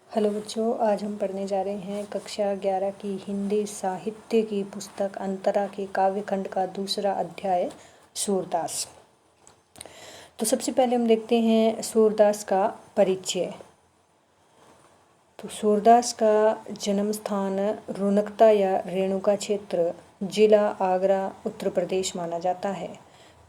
Hello बच्चों, आज हम पढ़ने जा रहे हैं कक्षा 11 की हिंदी साहित्य की पुस्तक अंतरा के काव्यखंड का दूसरा अध्याय सूरदास। तो सबसे पहले हम देखते हैं सूरदास का परिचय। तो सूरदास का जन्म स्थान रोनकता या रेणुका क्षेत्र, जिला आगरा, उत्तर प्रदेश माना जाता है।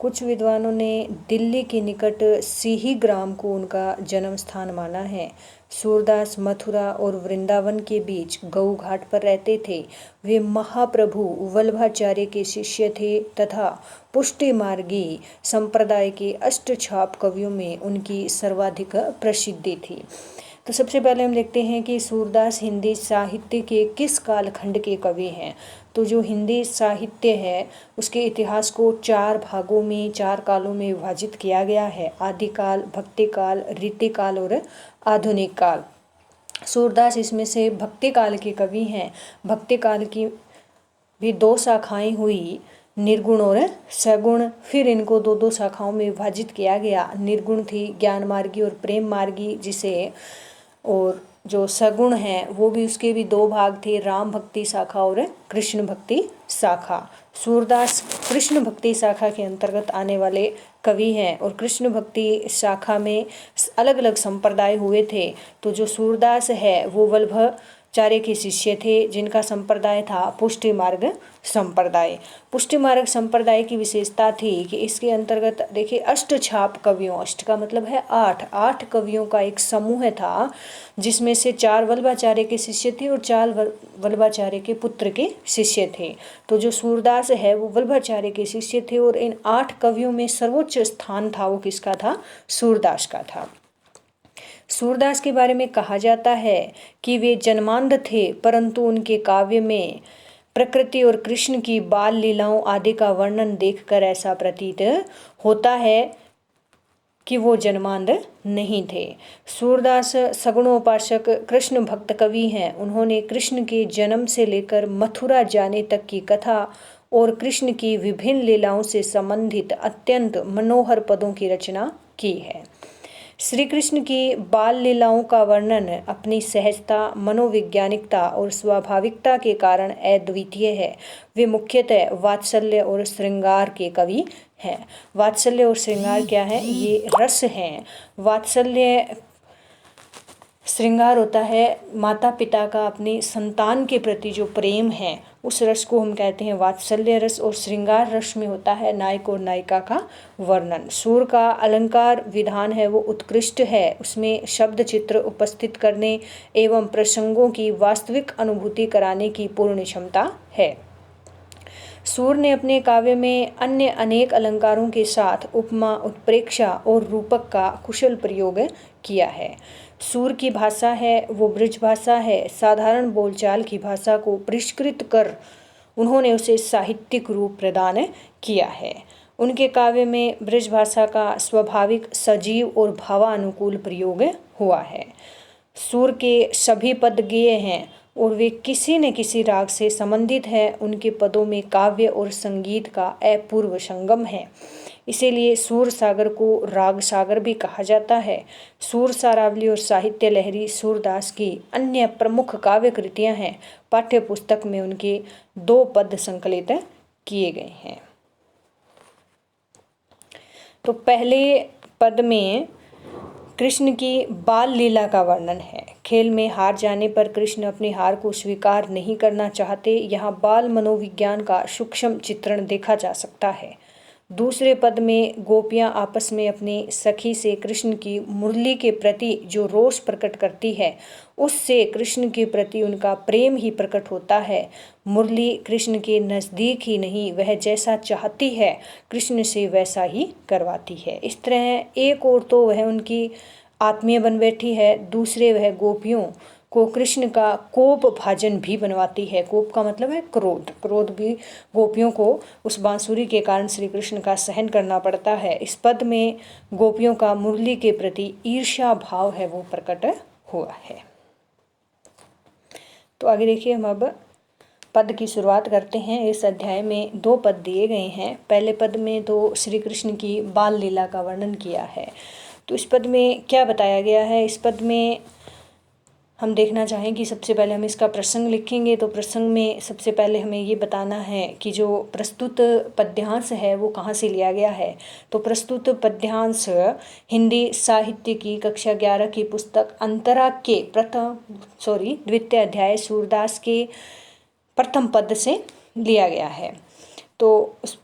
कुछ विद्वानों ने दिल्ली के निकट सीही ग्राम को उनका जन्म स्थान माना है। सूरदास मथुरा और वृंदावन के बीच गऊ घाट पर रहते थे। वे महाप्रभु वल्लभाचार्य के शिष्य थे तथा पुष्टि मार्गी संप्रदाय के अष्टछाप कवियों में उनकी सर्वाधिक प्रसिद्धि थी। तो सबसे पहले हम देखते हैं कि सूरदास हिंदी साहित्य के किस कालखंड के कवि हैं। तो जो हिंदी साहित्य है उसके इतिहास को 4 भागों में, 4 कालों में विभाजित किया गया है: आदिकाल, भक्तिकाल, रीतिकाल और आधुनिक काल। सूरदास इसमें से भक्तिकाल के कवि हैं। भक्तिकाल की भी 2 शाखाएं हुई, निर्गुण और सगुण। फिर इनको 2-2 शाखाओं में विभाजित किया गया। निर्गुण थी ज्ञान मार्गी और प्रेम मार्गी, जिसे और जो सगुण है वो भी, उसके भी 2 भाग थे, राम भक्ति शाखा और कृष्ण भक्ति शाखा। सूरदास कृष्ण भक्ति शाखा के अंतर्गत आने वाले कवि हैं और कृष्ण भक्ति शाखा में अलग अलग संप्रदाय हुए थे। तो जो सूरदास है वो वल्लभाचार्य के शिष्य थे, जिनका संप्रदाय था पुष्टि मार्ग संप्रदाय। पुष्टि मार्ग संप्रदाय की विशेषता थी कि इसके अंतर्गत देखिए अष्टछाप कवियों, अष्ट का मतलब है 8 कवियों का एक समूह था, जिसमें से 4 वल्लभाचार्य के शिष्य थे और 4 वल्लभाचार्य के पुत्र के शिष्य थे। तो जो सूरदास है वो वल्लभाचार्य के शिष्य थे और इन 8 कवियों में सर्वोच्च स्थान था वो किसका था? सूरदास का था। सूरदास के बारे में कहा जाता है कि वे जन्मांध थे, परंतु उनके काव्य में प्रकृति और कृष्ण की बाल लीलाओं आदि का वर्णन देखकर ऐसा प्रतीत होता है कि वो जन्मांध नहीं थे। सूरदास सगुणोपासक कृष्ण भक्त कवि हैं। उन्होंने कृष्ण के जन्म से लेकर मथुरा जाने तक की कथा और कृष्ण की विभिन्न लीलाओं से संबंधित अत्यंत मनोहर पदों की रचना की है। श्री कृष्ण की बाल लीलाओं का वर्णन अपनी सहजता, मनोवैज्ञानिकता और स्वाभाविकता के कारण अद्वितीय है। वे मुख्यतः वात्सल्य और श्रृंगार के कवि हैं। वात्सल्य और श्रृंगार क्या है? ये रस हैं। वात्सल्य श्रृंगार होता है माता पिता का अपनी संतान के प्रति जो प्रेम है, उस रस को हम कहते हैं वात्सल्य रस। और श्रृंगार रस में होता है नायक और नायिका का वर्णन। सूर का अलंकार विधान है वो उत्कृष्ट है। उसमें शब्द चित्र उपस्थित करने एवं प्रसंगों की वास्तविक अनुभूति कराने की पूर्ण क्षमता है। सूर ने अपने काव्य में अन्य अनेक अलंकारों के साथ उपमा, उत्प्रेक्षा और रूपक का कुशल प्रयोग किया है। सूर की भाषा है वो ब्रज भाषा है। साधारण बोलचाल की भाषा को परिष्कृत कर उन्होंने उसे साहित्यिक रूप प्रदान किया है। उनके काव्य में ब्रज भाषा का स्वाभाविक, सजीव और भावानुकूल प्रयोग हुआ है। सूर के सभी पद गेय हैं और वे किसी न किसी राग से संबंधित है। उनके पदों में काव्य और संगीत का अपूर्व संगम है। इसीलिए सूर सागर को राग सागर भी कहा जाता है। सूर सारावली और साहित्य लहरी सूरदास की अन्य प्रमुख काव्य कृतियां हैं। पाठ्य पुस्तक में उनके 2 पद संकलित किए गए हैं। तो पहले पद में कृष्ण की बाल लीला का वर्णन है। खेल में हार जाने पर कृष्ण अपनी हार को स्वीकार नहीं करना चाहते। यहाँ बाल मनोविज्ञान का सूक्ष्म चित्रण देखा जा सकता है। दूसरे पद में गोपियाँ आपस में अपनी सखी से कृष्ण की मुरली के प्रति जो रोष प्रकट करती है, उससे कृष्ण के प्रति उनका प्रेम ही प्रकट होता है। मुरली कृष्ण के नज़दीक ही नहीं, वह जैसा चाहती है कृष्ण से वैसा ही करवाती है। इस तरह एक और तो वह उनकी आत्मीय बन बैठी है, दूसरे वह गोपियों को कृष्ण का कोप भाजन भी बनवाती है। कोप का मतलब है क्रोध। क्रोध भी गोपियों को उस बांसुरी के कारण श्री कृष्ण का सहन करना पड़ता है। इस पद में गोपियों का मुरली के प्रति ईर्ष्या भाव है वो प्रकट हुआ है। तो आगे देखिए, हम अब पद की शुरुआत करते हैं। इस अध्याय में 2 पद दिए गए हैं। पहले पद में तो श्री कृष्ण की बाल लीला का वर्णन किया है। तो इस पद में क्या बताया गया है? इस पद में हम देखना चाहें कि सबसे पहले हम इसका प्रसंग लिखेंगे, तो प्रसंग में सबसे पहले हमें ये बताना है कि जो प्रस्तुत पद्यांश है वो कहाँ से लिया गया है। तो प्रस्तुत पद्यांश हिंदी साहित्य की कक्षा 11 की पुस्तक अंतरा के द्वितीय अध्याय सूरदास के प्रथम पद से लिया गया है। तो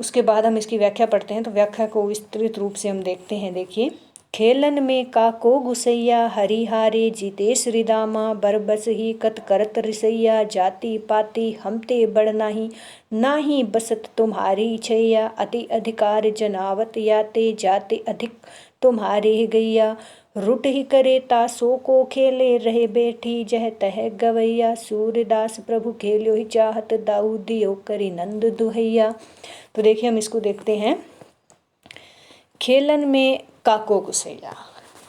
उसके बाद हम इसकी व्याख्या पढ़ते हैं। तो व्याख्या को विस्तृत रूप से हम देखते हैं। देखिए, खेलन में काको गुसैया हरिहारे जीते श्रीदामा बरबस ही कत करत रिसैया जाति पाति हमते बड़ नाही बसत तुम्हारी छैया अति अधिकार जनावत याते जाते अधिक तुम्हारे गैया रुट ही करे तासो को खेले रहे बैठी जह तह गवैया सूरदास प्रभु खेलो ही चाहत दाऊदियो करी नंद दुहैया। तो देखिए, हम इसको देखते हैं। खेलन में काको गुसैया,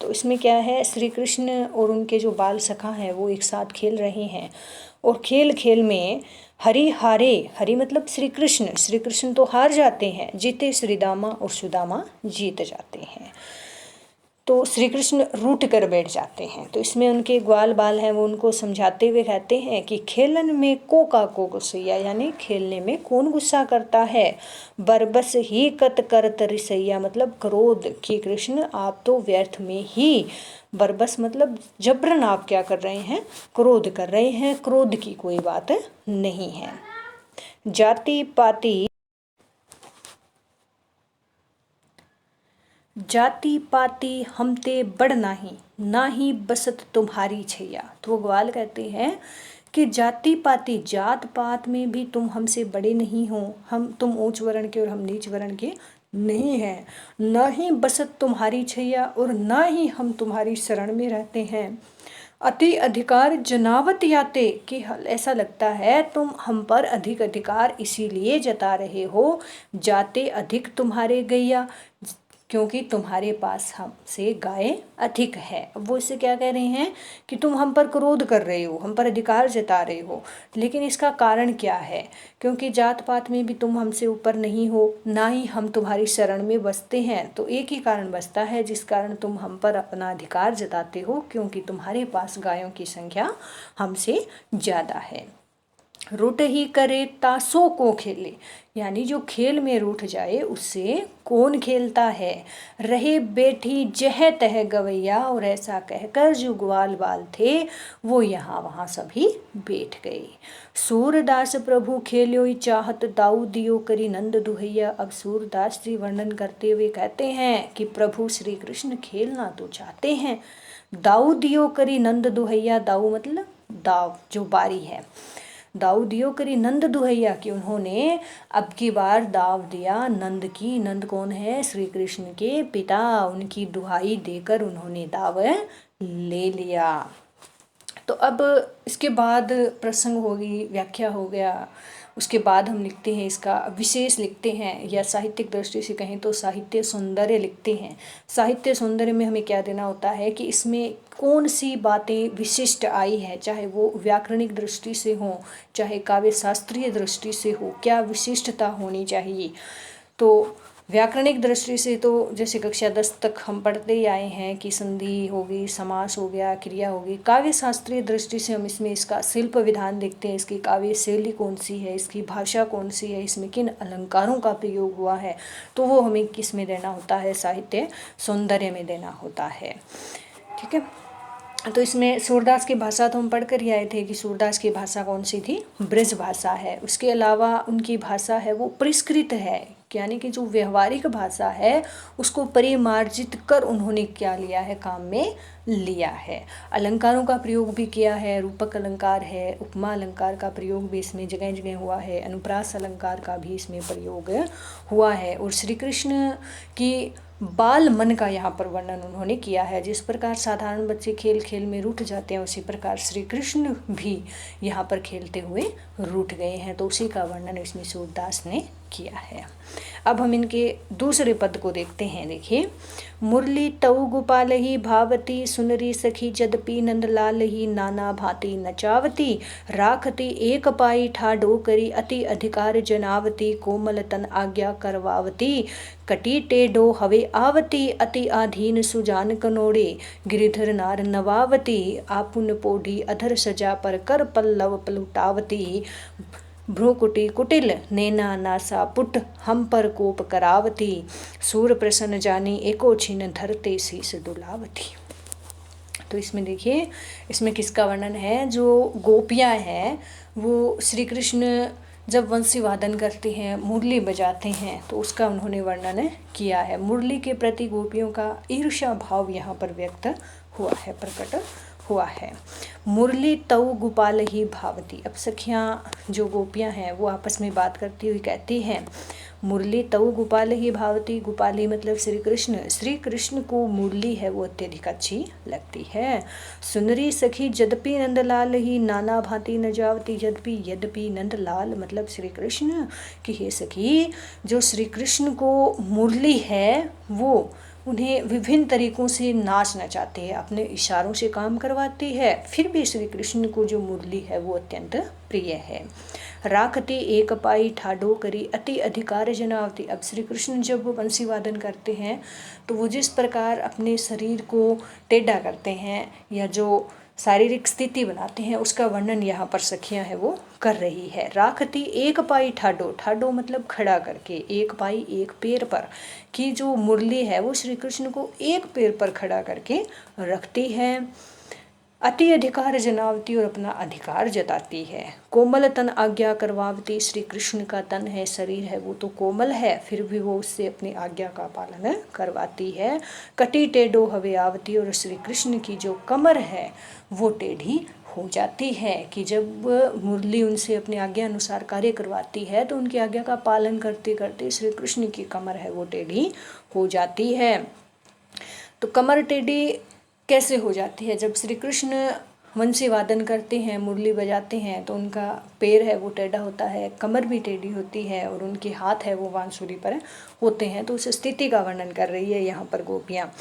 तो इसमें क्या है, श्री कृष्ण और उनके जो बाल सखा हैं वो एक साथ खेल रहे हैं और खेल खेल में हरि हारे, हरि मतलब श्री कृष्ण तो हार जाते हैं, जीते श्रीदामा और सुदामा जीत जाते हैं। तो श्री कृष्ण रूठ कर बैठ जाते हैं। तो इसमें उनके ग्वाल बाल हैं वो उनको समझाते हुए कहते हैं कि खेलन में को गुस्सैया, यानी खेलने में कौन गुस्सा करता है। बरबस ही कत करत रिसैया, मतलब क्रोध कि कृष्ण आप तो व्यर्थ में ही, बरबस मतलब जबरन आप क्या कर रहे हैं, क्रोध कर रहे हैं, क्रोध की कोई बात नहीं है। जाति पाति हमते बड़ नाही बसत तुम्हारी छैया। तो वो ग्वाल कहते हैं कि जाति पाति, जात पात में भी तुम हमसे बड़े नहीं हो, तुम ऊंच वर्ण के और हम नीच वर्ण के नहीं हैं, न ही बसत तुम्हारी छैया और न ही हम तुम्हारी शरण में रहते हैं। अति अधिकार जनावत याते, कि ऐसा लगता है तुम हम पर अधिक अधिकार इसीलिए जता रहे हो, जाते अधिक तुम्हारे गैया, क्योंकि तुम्हारे पास हमसे गाय अधिक है। वो इससे क्या कह रहे हैं कि तुम हम पर क्रोध कर रहे हो, हम पर अधिकार जता रहे हो, लेकिन इसका कारण क्या है, क्योंकि जात पात में भी तुम हमसे ऊपर नहीं हो, ना ही हम तुम्हारी शरण में बसते हैं। तो एक ही कारण बसता है जिस कारण तुम हम पर अपना अधिकार जताते हो, क्योंकि तुम्हारे पास गायों की संख्या हमसे ज़्यादा है। रूठ ही करे तासों को खेले, यानी जो खेल में रूठ जाए उससे कौन खेलता है। रहे बैठी जह तह गवैया, और ऐसा कहकर जो ग्वाल बाल थे वो यहाँ वहाँ सभी बैठ गए। सूरदास प्रभु खेलो चाहत दाऊदियो करी नंद दुहैया। अब सूरदास जी वर्णन करते हुए कहते हैं कि प्रभु श्री कृष्ण खेलना तो चाहते हैं, दाऊदियो करी नंद दुहैया, दाऊ मतलब दाव जो बारी है, दाऊदियो करी नंद दुहैया, कि उन्होंने अब की बार दाव दिया नंद की। नंद कौन है, श्री कृष्ण के पिता, उनकी दुहाई देकर उन्होंने दाव ले लिया। तो अब इसके बाद प्रसंग होगी, व्याख्या हो गया, उसके बाद हम लिखते हैं इसका विशेष लिखते हैं, या साहित्यिक दृष्टि से कहें तो साहित्य सौंदर्य लिखते हैं। साहित्य सौंदर्य में हमें क्या देना होता है कि इसमें कौन सी बातें विशिष्ट आई है, चाहे वो व्याकरणिक दृष्टि से हो, चाहे काव्य शास्त्रीय दृष्टि से हो, क्या विशिष्टता होनी चाहिए। तो व्याकरणिक दृष्टि से तो जैसे कक्षा 10 तक हम पढ़ते ही आए हैं कि संधि होगी, समास हो गया, क्रिया होगी। काव्य शास्त्रीय दृष्टि से हम इसमें इसका शिल्प विधान देखते हैं, इसकी काव्य शैली कौन सी है, इसकी भाषा कौन सी है, इसमें किन अलंकारों का प्रयोग हुआ है, तो वो हमें किस में देना होता है, साहित्य सौंदर्य में देना होता है। ठीक है, तो इसमें सूरदास की भाषा तो हम पढ़ कर ही आए थे कि सूरदास की भाषा कौन सी थी, ब्रज भाषा है। उसके अलावा उनकी भाषा है वो परिष्कृत है, यानी कि जो व्यवहारिक भाषा है उसको परिमार्जित कर उन्होंने क्या लिया है, काम में लिया है। अलंकारों का प्रयोग भी किया है, रूपक अलंकार है, उपमा अलंकार का प्रयोग भी इसमें जगह जगह हुआ है, अनुप्रास अलंकार का भी इसमें प्रयोग हुआ है। और श्री कृष्ण की बाल मन का यहाँ पर वर्णन उन्होंने किया है। जिस प्रकार साधारण बच्चे खेल खेल में रूठ जाते हैं, उसी प्रकार श्री कृष्ण भी यहाँ पर खेलते हुए रूठ गए हैं, तो उसी का वर्णन इसमें सूरदास ने किया है। अब हम इनके दूसरे पद को देखते हैं। देखिए, मुरली तऊ गोपाल ही भावती, सुनरी सखी जदपि नंदलाल ही, नाना भांति नचावती, राखती एक पाई ठाडो करी, अति अधिकार जनावती, कोमल तन आज्ञा करवावती, कटी टेढ़ो हवे आवती, अति आधीन सुजान कनोड़े, गिरिधर नार नवावती, आपुन पोढ़ी अधर सजा पर, कर पल्लव पलुटावती, भ्रूकुटी कुटिल नैना नासा पुट, हम पर कोप करावती, सूर प्रसन्न जानी एको छिन, धरते शीस डुलावती। तो इसमें देखिए, इसमें किसका वर्णन है? जो गोपियां हैं वो श्री कृष्ण जब वंशी वादन करते हैं, मुरली बजाते हैं, तो उसका उन्होंने वर्णन किया है। मुरली के प्रति गोपियों का ईर्ष्या भाव यहाँ पर व्यक्त हुआ है, प्रकट हुआ है। मुरली तऊ गोपाल ही भावती। अब सखियाँ जो गोपियाँ हैं वो आपस में बात करती हुई कहती हैं, मुरली तऊ गोपाल ही भावती, गोपाली मतलब श्री कृष्ण, श्री कृष्ण को मुरली है वो अत्यधिक अच्छी लगती है। सुनरी सखी जदपि नंदलाल ही, नाना भांति न जावती, यद्यपि नंदलाल मतलब श्री कृष्ण की हे सखी, जो श्री कृष्ण को मुरली है वो उन्हें विभिन्न तरीकों से नाचना चाहते हैं, अपने इशारों से काम करवाती है, फिर भी श्री कृष्ण को जो मुरली है वो अत्यंत प्रिय है। राखती एक पाई ठाडो करी, अति अधिकार जनावती। अब श्री कृष्ण जब वो बंसी वादन करते हैं तो वो जिस प्रकार अपने शरीर को टेढ़ा करते हैं या जो शारीरिक स्थिति बनाते हैं उसका वर्णन यहाँ पर सखियाँ है वो कर रही है। राखती एक पाई ठाडो, ठाडो मतलब खड़ा करके, एक पाई एक पैर पर, कि जो मुरली है वो श्री कृष्ण को एक पैर पर खड़ा करके रखती है। अति अधिकार जनावती और अपना अधिकार जताती है। कोमल तन आज्ञा करवावती, श्री कृष्ण का तन है, शरीर है वो तो कोमल है, फिर भी वो उससे अपनी आज्ञा का पालन करवाती है। कटी टेढ़ो हवे आवती, और श्री कृष्ण की जो कमर है वो टेढ़ी हो जाती है, कि जब मुरली उनसे अपनी आज्ञा अनुसार कार्य करवाती है तो उनकी आज्ञा का पालन करते करते श्री कृष्ण की कमर है वो टेढ़ी हो जाती है। तो कमर टेढ़ी कैसे हो जाती है? जब श्री कृष्ण वंशी वादन करते हैं, मुरली बजाते हैं, तो उनका पैर है वो टेढ़ा होता है, कमर भी टेढ़ी होती है और उनके हाथ है वो बांसुरी पर होते हैं। तो उस स्थिति का वर्णन कर रही है यहाँ पर गोपियाँ।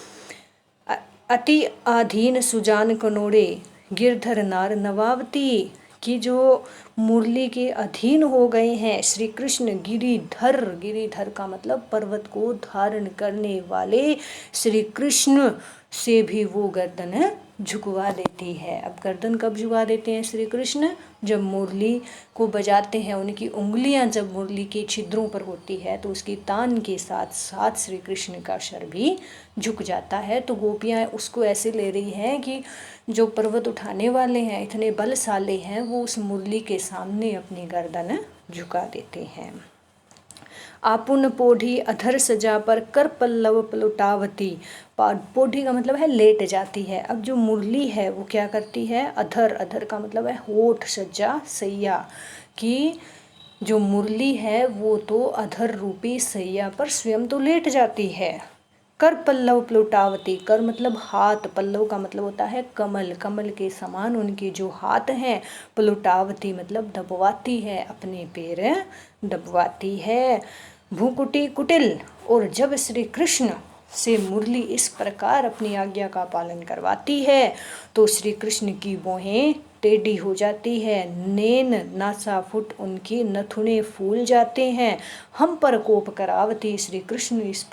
अति आधीन सुजान कनोड़े, गिरधर नार नवावती, कि जो मुरली के अधीन हो गए हैं श्री कृष्ण, गिरिधर, गिरिधर का मतलब पर्वत को धारण करने वाले श्री कृष्ण से भी वो गर्दन झुकवा देती है। अब गर्दन कब झुका देते हैं श्री कृष्ण? जब मुरली को बजाते हैं, उनकी उंगलियां जब मुरली के छिद्रों पर होती है तो उसकी तान के साथ साथ श्री कृष्ण का सर भी झुक जाता है। तो गोपियां उसको ऐसे ले रही हैं कि जो पर्वत उठाने वाले हैं, इतने बलशाली हैं, वो उस मुरली के सामने अपनी गर्दन झुका देते हैं। आपुन पोढ़ी अधर सजा पर, कर पल्लव पलुटावती, पोढ़ी का मतलब है लेट जाती है। अब जो मुरली है वो क्या करती है? अधर, अधर का मतलब है होठ, सज्जा, सैया, कि जो मुरली है वो तो अधर रूपी सैया पर स्वयं तो लेट जाती है। कर पल्लव प्लुटावती, कर मतलब हाथ, पल्लव का मतलब होता है कमल, कमल के समान उनके जो हाथ हैं, प्लुटावती मतलब दबवाती है, अपने पैर दबवाती है। भूकुटी कुटिल, और जब श्री कृष्ण से मुरली इस प्रकार अपनी आज्ञा का पालन करवाती है तो श्री कृष्ण की भौहें टेढ़ी हो जाती है, नैन नासाफुट, उनकी नथुने फूल जाते हैं। हम पर कोप करावती, श्री कृष्ण इस पर